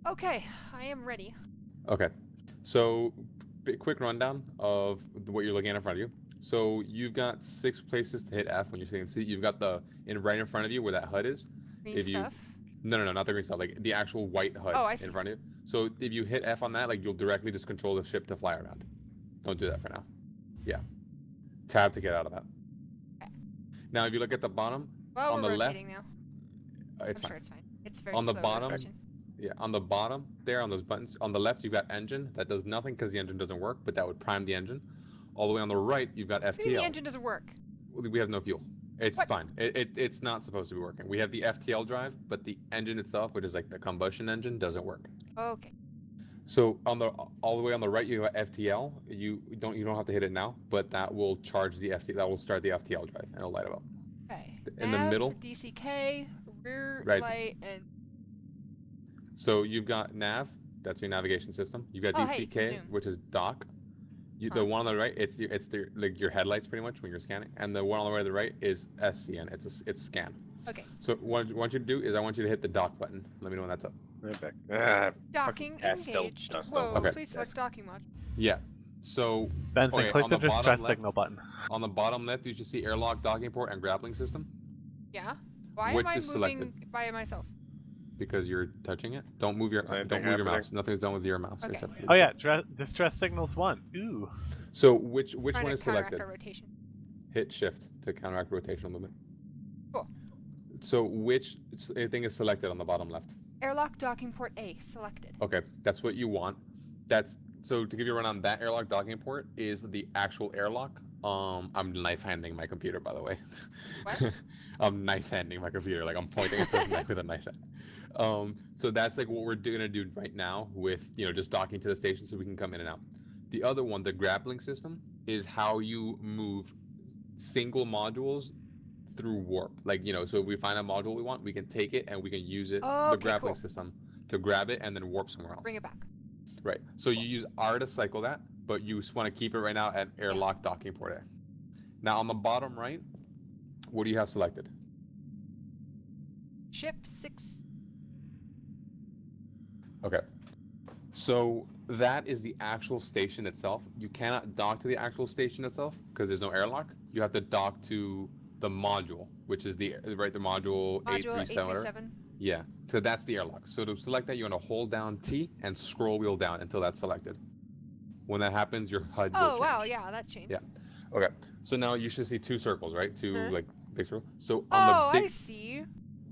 Okay, I am ready. Okay, so quick rundown of what you're looking at in front of you. So you've got 6 places to hit F when you're sitting in seat. You've got right in front of you where that HUD is. Green If you stuff. No, not the green stuff, like the actual white HUD Oh, I in see. front of you. So if you hit F on that, like you'll directly just control the ship to fly around. Don't do that for now. Yeah, tab to get out of that. Okay. Now if you look at the bottom Well, on we're the left, rotating now. it's I'm fine. sure it's fine. It's very On the slow bottom, rotation. yeah, on the bottom there on those buttons, on the left you've got engine. That does nothing because the engine doesn't work, but that would prime the engine. All the way on the right you've got Maybe the FTL. engine doesn't work. We have no fuel. It's What? fine. It's not supposed to be working. We have the FTL drive, but the engine itself, which is like the combustion engine, doesn't work. Okay. So all the way on the right you have FTL. You don't have to hit it now, but that will charge the FTL. That will start the FTL drive and it'll light up. Okay. In the middle, DCK, rear right. light, and So you've got nav. That's your navigation system. You've got DCK, which is dock. The one on the right, it's like your headlights pretty much when you're scanning, and the one on the right to the right is SCN. It's scan. Okay. So what I want you to do is I want you to hit the dock button. Let me know when that's up. Right back. Docking engaged. Whoa, Okay. please select docking mod. Yeah. So Benson, click on the the bottom distress left, signal button. on the bottom left, you should see airlock, docking port, and grappling system. Yeah. Why Which am I is moving selected? by myself? Because you're touching it. Don't move your mouse. Nothing's done with your mouse. Okay. Except for Oh yeah, distress signals 1. Ooh. So which Trying one to is counteract selected? our rotation. Hit shift to counteract rotational movement. Cool. So which thing is selected on the bottom left? Airlock docking port A selected. Okay, that's what you want. So to give you a run on that airlock docking port is the actual airlock. I'm knife handing my computer, by the way. What? I'm knife handing my computer, like I'm pointing at something with a knife. So that's like what we're gonna do right now with just docking to the station so we can come in and out. The other one, the grappling system, is how you move single modules through warp. Like so if we find a module we want, we can take it and we can use it, the grappling system, to grab it and then warp somewhere else. Bring it back. Right. So you use R to cycle that, but you just want to keep it right now at airlock docking port A. Now on the bottom right, what do you have selected? Ship 6. Okay. So that is the actual station itself. You cannot dock to the actual station itself because there's no airlock. You have to dock to the module, which is the module 837. Yeah. So that's the airlock. So to select that, you want to hold down T and scroll wheel down until that's selected. When that happens, your HUD will change. Oh wow, yeah, that changed. Yeah. Okay. So now you should see 2 circles, right? Two like big circles. So on the I see.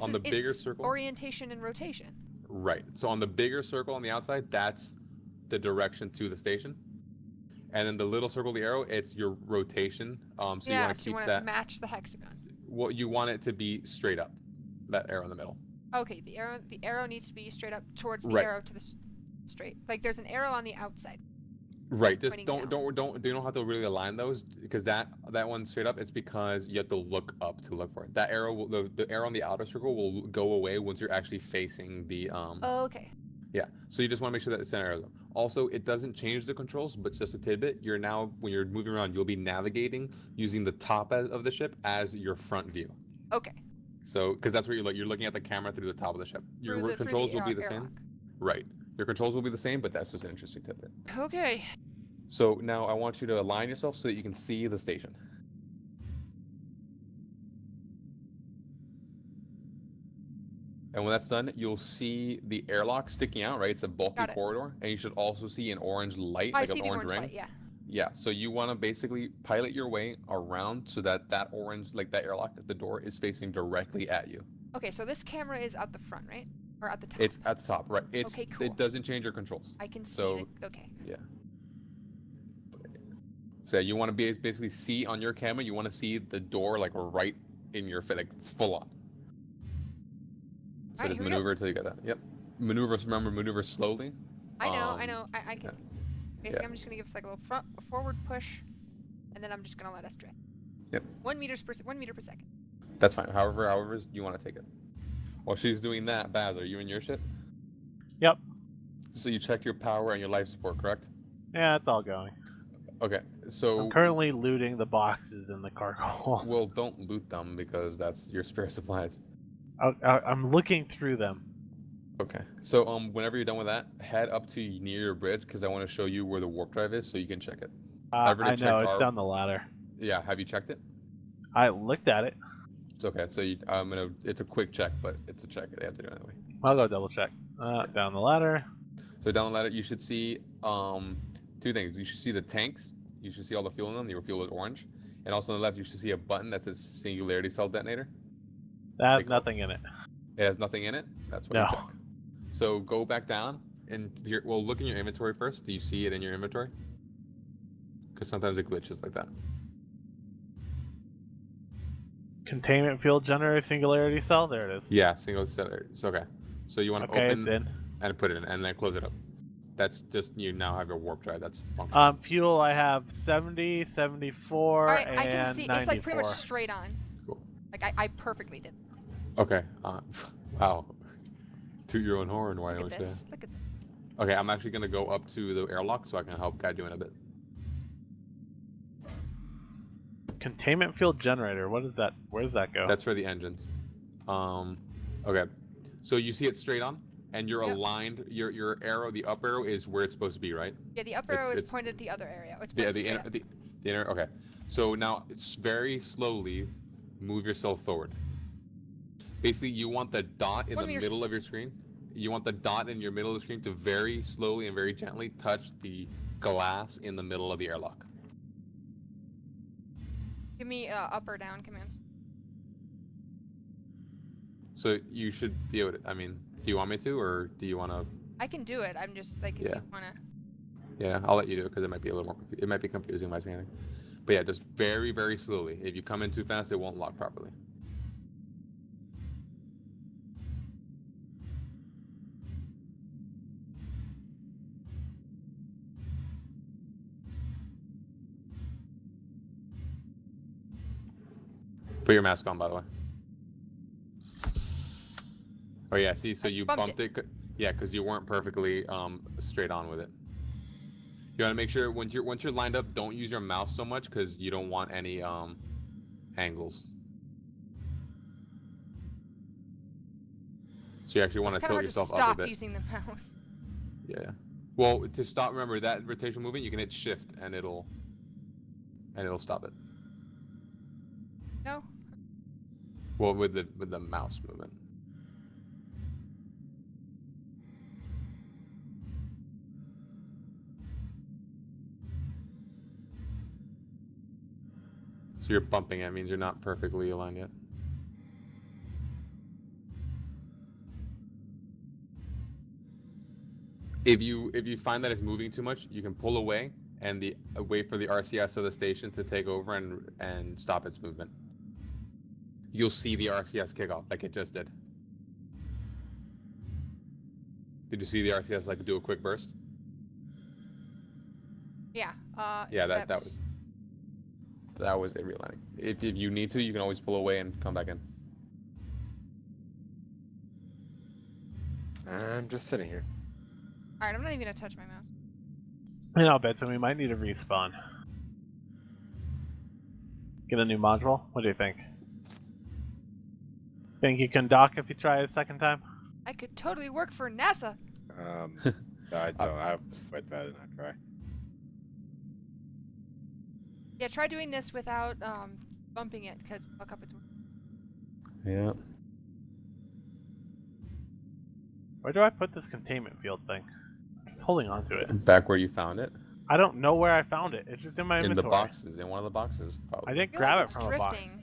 On the bigger circle, orientation and rotation. Right. So on the bigger circle on the outside, that's the direction to the station. And then the little circle, the arrow, it's your rotation. So you want to keep that. Match the hexagon. Well, you want it to be straight up. That arrow in the middle. Okay, the arrow needs to be straight up towards the arrow to the straight. Like there's an arrow on the outside. Right. Just you don't have to really align those because that one straight up. It's because you have to look up to look for it. That arrow, the arrow on the outer circle will go away once you're actually facing the. Oh, okay. Yeah. So you just want to make sure that the center arrow. Also, it doesn't change the controls, but just a tidbit. You're now when you're moving around, you'll be navigating using the top of the ship as your front view. Okay. So, because that's where you're looking at the camera through the top of the ship. Your controls will be the same. Right. Your controls will be the same, but that's just an interesting tidbit. Okay. So now I want you to align yourself so that you can see the station. And when that's done, you'll see the airlock sticking out, right? It's a bulky corridor. And you should also see an orange light, like an orange ring. Light, yeah. Yeah, so you want to basically pilot your way around so that orange, like that airlock at the door, is facing directly at you. Okay, so this camera is at the front, right? Or at the top? It's at the top, right. Okay, cool. It doesn't change your controls. I can see okay. Yeah. So you want to basically see on your camera, you want to see the door like right in your face, like full on. So just maneuver until you get that. Yep. Maneuver slowly. I know. I can. Basically, I'm just gonna give us like a little forward push, and then I'm just gonna let us drift. Yep. 1 meter per second. That's fine. However you want to take it. While she's doing that, Baz, are you in your ship? Yep. So you checked your power and your life support, correct? Yeah, it's all going. Okay, so I'm currently looting the boxes in the cargo hold. Well, don't loot them because that's your spare supplies. I'm looking through them. Okay. So whenever you're done with that, head up to near your bridge because I want to show you where the warp drive is so you can check it. I've already I know, checked it's our. down the ladder. Yeah. Have you checked it? I looked at it. It's okay. So I'm gonna. It's a quick check, but it's a check. They have to do it anyway. I'll go double check. Down the ladder. So down the ladder, you should see two things. You should see the tanks. You should see all the fuel in them. Your fuel is orange. And also on the left, you should see a button that says singularity cell detonator. That has Like, nothing in it. It has nothing in it. That's what No. you check. So go back down and well, look in your inventory first. Do you see it in your inventory? Because sometimes it glitches like that. Containment field generator singularity cell. There it is. Yeah, single cell. It's okay. So you want to Okay, open it's in. and put it in, and then close it up. That's just you now have your warp drive. That's functional. Fuel, I have 70, 74, All right, and I can see. 94. It's like pretty much straight on. Cool. Like I perfectly did. Okay. Wow. Toot your own horn. Why Look don't at you? this. Look at this. Okay, I'm actually gonna go up to the airlock so I can help guide you in a bit. Containment field generator. What is that? Where does that go? That's for the engines. Okay. So you see it straight on, and you're Yep. aligned. Your arrow, the up arrow, is where it's supposed to be, right? Yeah, the up arrow is it's- pointed at the other area. It's Yeah, pointed the straight inner, up. the inner. Okay. So now it's very slowly move yourself forward. Basically, you want the dot in What the do you mean middle of your screen. You want the dot in your middle of the screen to very slowly and very gently touch the glass in the middle of the airlock. Give me up or down commands. So you should be able to. I mean, do you want me to, or do you want to? I can do it. I'm just like if Yeah. you wanna. Yeah, I'll let you do it because it might be a little more. It might be confusing by saying anything. But yeah, just very, very slowly. If you come in too fast, it won't lock properly. Put your mask on, by the way. Oh yeah, see, so I you bumped bumped it. Yeah, because you weren't perfectly straight on with it. You want to make sure once you're lined up, don't use your mouse so much because you don't want any angles. So you actually want It's to kind of tilt hard to yourself up a stop bit. using the mouse. Yeah. Well, to stop, remember that rotation movement, you can hit shift and it'll stop it. No. Well, with the mouse movement. So you're bumping it, means you're not perfectly aligned yet. If you find that it's moving too much, you can pull away and wait for the RCS of the station to take over and stop its movement. You'll see the RCS kick off like it just did. Did you see the RCS like do a quick burst? Yeah. Yeah, that except- was it realigning. If you need to, you can always pull away and come back in. I'm just sitting here. All right, I'm not even gonna touch my mouse. I know, Benson, we might need to respawn. Get a new module? What do you think? Think you can dock if you try it a second time? I could totally work for NASA. I don't. I'll quit that and I try. Yeah, try doing this without bumping it because fuck up its. Yeah. Where do I put this containment field thing? I'm just holding on to it. Back where you found it. I don't know where I found it. It's just in my In inventory. the boxes, in one of the boxes, I probably. didn't I feel grab like it it's from a box. drifting.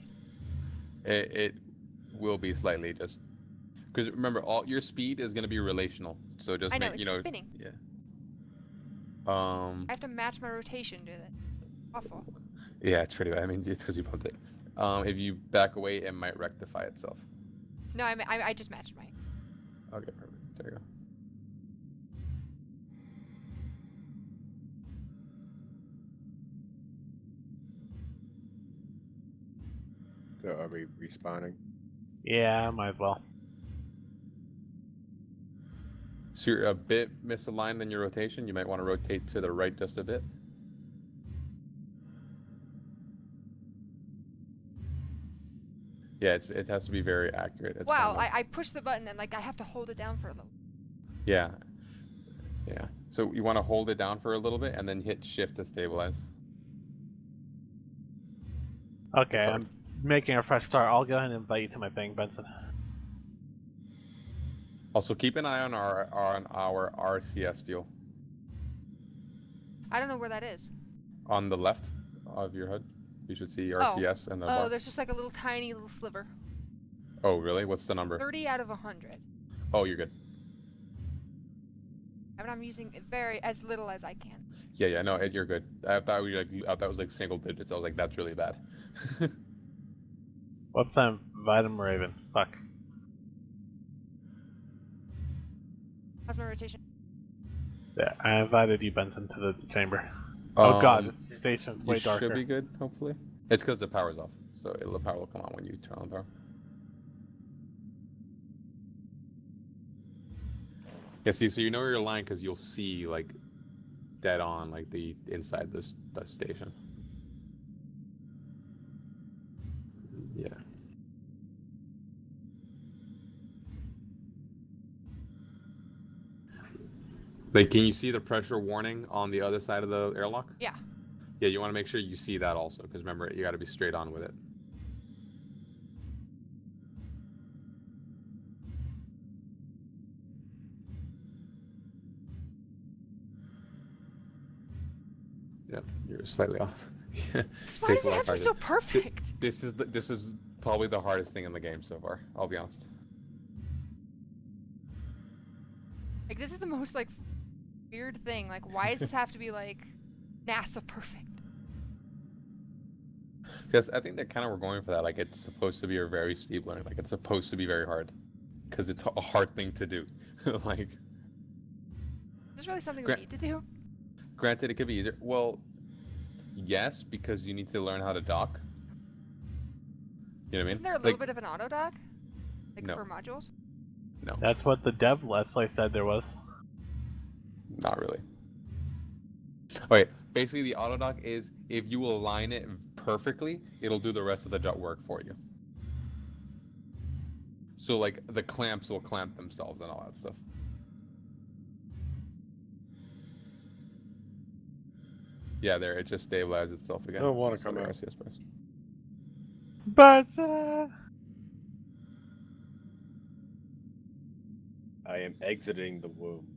It will be slightly just because remember all your speed is going to be relational. So just I know, make it's you know spinning. yeah. I have to match my rotation to it. Awful. Yeah, it's pretty bad. I mean, it's because you bumped it. If you back away, it might rectify itself. No, I just matched my. Okay, perfect. There you go. So are we respawning? Yeah, might as well. So you're a bit misaligned in your rotation. You might want to rotate to the right just a bit. Yeah, it has to be very accurate. It's Wow, kind of- I pushed the button and like I have to hold it down for a little. Yeah. Yeah. So you want to hold it down for a little bit and then hit shift to stabilize. Okay, It's hard. I'm making a fresh start. I'll go ahead and invite you to my thing, Benson. Also, keep an eye on our RCS fuel I don't know where that is. on the left of your HUD. You should see Oh. RCS and the Oh, bar. there's just like a little tiny little sliver. Oh, really? What's the number? 30 out of 100. Oh, you're good. I mean, I'm using it as little as I can. Yeah. No, you're good. I thought it was like single digits. I was like, that's really bad. What's that? Vitamin Raven. Fuck. How's my rotation? Yeah, I invited you, Benson, to the chamber. Oh god, this station's way you darker. should be good, hopefully. It's because the power's off, so the power will come on when you turn on the power. Yeah, see, so you know where you're lying because you'll see like dead on like the inside the station. Yeah. Like, can you see the pressure warning on the other side of the airlock? Yeah. Yeah, you want to make sure you see that also, because remember, you got to be straight on with it. Yep, you're slightly off. Why Takes does a it lot have to be harder. so perfect? This is probably the hardest thing in the game so far. I'll be honest. Like, this is the most, like, weird thing. Like, why does this have to be, like, NASA perfect? Because I think they kind of were going for that. Like, it's supposed to be a very steep learning. Like, it's supposed to be very hard. Because it's a hard thing to do. Like, Is this really something we need to do? granted, it could be easier. Well, yes, because you need to learn how to dock. You know what I mean? Isn't there a little bit of an auto dock? Like, No. for modules? No, That's what the dev Let's Play said there was. not really. Okay, basically the auto dock is if you align it perfectly, it'll do the rest of the work for you. So like the clamps will clamp themselves and all that stuff. Yeah, there it just stabilizes itself again. I don't want to So come the out. RCS press. Benson! I am exiting the womb.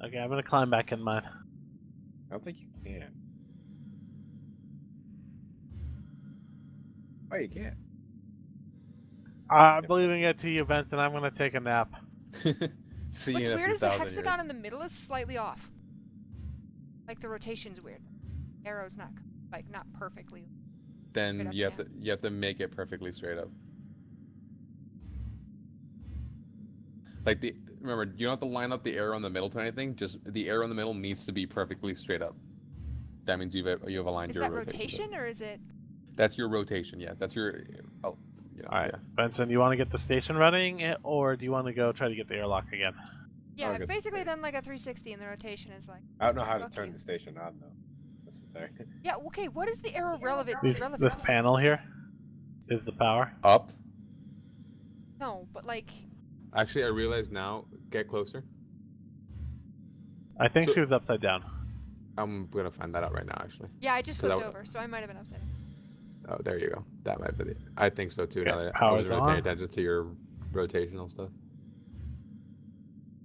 Okay, I'm gonna climb back in mine. I don't think you can. Oh, you can't. I'm leaving it to you, Benson. I'm gonna take a nap. See you What's in a weird few is the thousand hexagon years. in the middle is slightly off. Like, the rotation's weird. Arrow's not, like, not perfectly. Then straight up, you have to make it perfectly straight up. Like remember, you don't have to line up the arrow in the middle to anything. Just the arrow in the middle needs to be perfectly straight up. That means you have aligned Is your that rotation. rotation, or is it... That's your rotation. Yes, that's your. Oh, yeah. Alright, Yeah. Benson, you want to get the station running, or do you want to go try to get the airlock again? Yeah, I'll I've get the basically state. done, like, a 360, and the rotation is, like... I don't know how to Fuck turn you. the station on though. That's the thing. Yeah, okay, what is the arrow relevant? This panel here is the power. Up. No, but, like... Actually, I realize now. Get closer. I think So- she was upside down. I'm gonna find that out right now. Actually. Yeah, I just 'Cause I flipped w- over, so I might have been upside down. Oh, there you go. That might be. I think so too. Okay, Now that I power's wasn't really paying on. attention to your rotational stuff.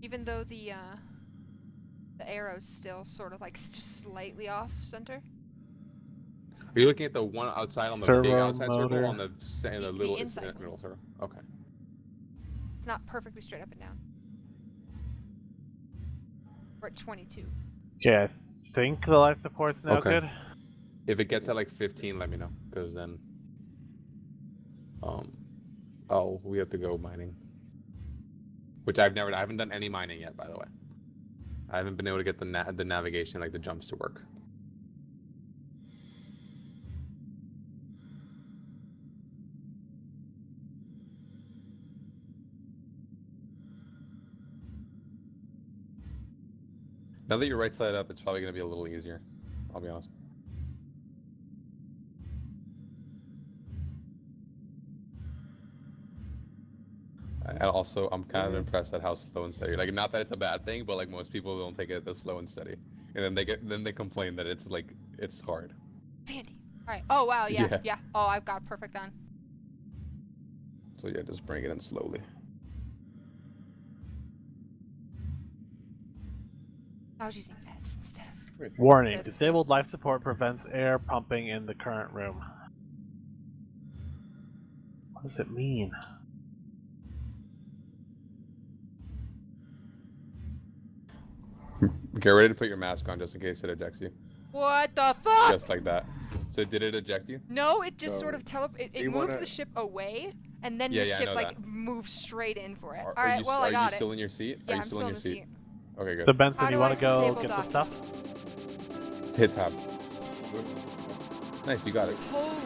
Even though the arrow's still sort of, like, just slightly off center. Are you looking at the one outside on the big Servo outside circle motor. on the The little inside one. middle circle? Okay. It's not perfectly straight up and down. We're at 22. Okay, I think the life support's now Okay. good. If it gets at like 15, let me know, because then, we have to go mining. Which I haven't done any mining yet, by the way. I haven't been able to get the navigation, like the jumps, to work. Now that you're right side up, it's probably gonna be a little easier. I'll be honest. And also, I'm kind of impressed at how slow and steady. Like, not that it's a bad thing, but like most people don't take it as slow and steady, and then they complain that it's like it's hard. Vandy. All right. Oh wow. Yeah. Yeah. Yeah. Oh, I've got perfect on. So yeah, just bring it in slowly. I was using S instead of. Warning: Says- disabled life support prevents air pumping in the current room. What does it mean? Get ready to put your mask on just in case it ejects you. What the fuck? Just like that. So did it eject you? No, it just No. sort of it You moved wanna- the ship away, and then Yeah, the yeah, I ship know like that. moved straight in for it. Are, All right. you, Well, are I got you it. still in your seat? Yeah, Are you I'm still still in in your the seat? seat. Okay, good. So Benson, How you do want I to go disable get the dock? stuff? Just hit tab. Nice, you got it. Holy